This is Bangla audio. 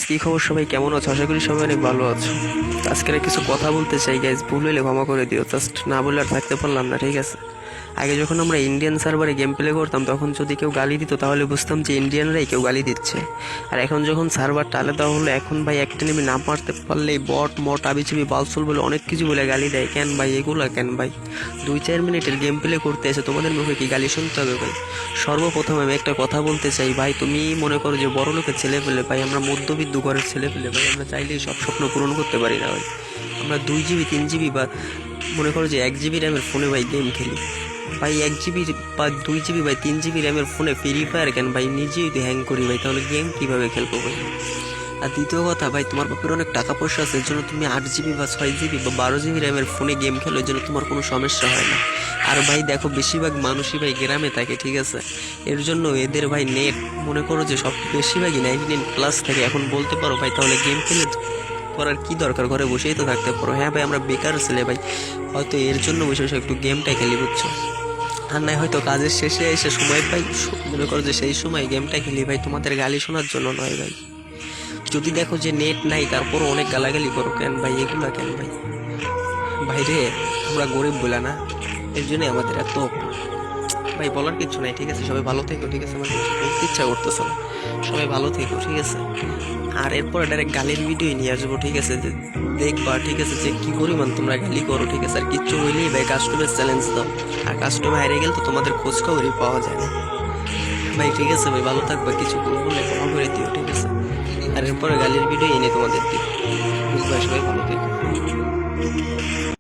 কি খবর সবাই, কেমন আছো? আশা করি সবাই অনেক ভালো আছো। আজকের কিছু কথা বলতে চাই গাইজ, ভুল হইলে ক্ষমা করে দিও। জাস্ট না বলে আর থাকতে পারলাম না, ঠিক আছে? আগে যখন আমরা ইন্ডিয়ান সার্ভারে গেম প্লে করতাম তখন যদি কেউ গালি দিত তাহলে বুঝতাম যে ইন্ডিয়ানরাই কেউ গালি দিচ্ছে। আর এখন যখন সার্ভারটা আলাদা হলো, এখন ভাই একটা নেমে না মারতে পারলেই বট মট আবিচিবি বালসুল বলে অনেক কিছু বলে গালি দেয়। কেন ভাই এগুলা কেন ভাই? 2-4 মিনিটের গেম প্লে করতে এসে তোমাদের মুখে কি গালি শুনতে হবে ভাই? সর্বপ্রথম আমি একটা কথা বলতে চাই ভাই, তুমি মনে করো যে বড় লোকের ছেলে পেলে ভাই, আমরা মধ্যবিত্ত ঘরের ছেলে পেলে ভাই, আমরা চাইলেই সব স্বপ্ন পূরণ করতে পারি না ভাই। আমরা 2 জিবি 3 জিবি বা মনে করো যে 1 জিবি র্যামের ফোনে ভাই গেম খেলি ভাই। 1 জিবি বা 2 জিবি ভাই 3 জিবি র্যামের ফোনে ফ্রি ফায়ার কেন ভাই? নিজেই তো হ্যাং করি ভাই, তাহলে গেম কীভাবে খেলবো ভাই? আর দ্বিতীয় কথা ভাই, তোমার বাপের অনেক টাকা পয়সা আছে, এর জন্য তুমি 8 জিবি বা 6 জিবি বা 12 জিবি র্যামের ফোনে গেম খেলো, এর জন্য তোমার কোনো সমস্যা হয় না। আর ভাই দেখো, বেশিরভাগ মানুষই ভাই গ্রামে থাকে, ঠিক আছে? এর জন্য এদের ভাই নেট মনে করো যে সব বেশিরভাগই 99+ থাকে। এখন বলতে পারো ভাই তাহলে গেম খেলে করার কি দরকার, ঘরে বসেই তো থাকতে পারো। হ্যাঁ ভাই, আমরা বেকার ছেলে ভাই, হয়তো এর জন্য বসে বসে একটু গেমটাই খেলি, বুঝছো? আর নাই হয়তো কাজের শেষে এসে সময় পাই, মনে করো যে সেই সময় গেমটা খেলি ভাই, তোমাদের গালি শোনার জন্য নয় ভাই। যদি দেখো যে নেট নাই তারপরও অনেক গালাগালি করো, কেন ভাই এগুলা কেন ভাই? ভাইরে, আমরা গরিব বলে না, এর জন্যই আমাদের এত ভাই। বলার কিছু নাই, ঠিক আছে? সবাই ভালো থেকো, ঠিক আছে? আমার কিছু বলতে ইচ্ছা করতেছে না, সবাই ভালো থেকো, ঠিক আছে? আর এরপরে ডাইরেক্ট গালির ভিডিও নিয়ে আসবো, ঠিক আছে? যে দেখবা, ঠিক আছে, যে কি পরিমাণ তোমরা গালি করো, ঠিক আছে? আর কিচ্ছু হইলেই ভাই কাস্টমার চ্যালেঞ্জ দাও, আর কাস্টমার হেরে গেলে তো তোমাদের খোঁজ খবরই পাওয়া যায় না ভাই, ঠিক আছে? ভাই ভালো থাকবা, কিছু ভুল বললে ক্ষমা করে দিও, ঠিক আছে? আর এরপরে গালির ভিডিও এনে তোমাদের দিই, বুঝবা? সবাই ভালো থেকো।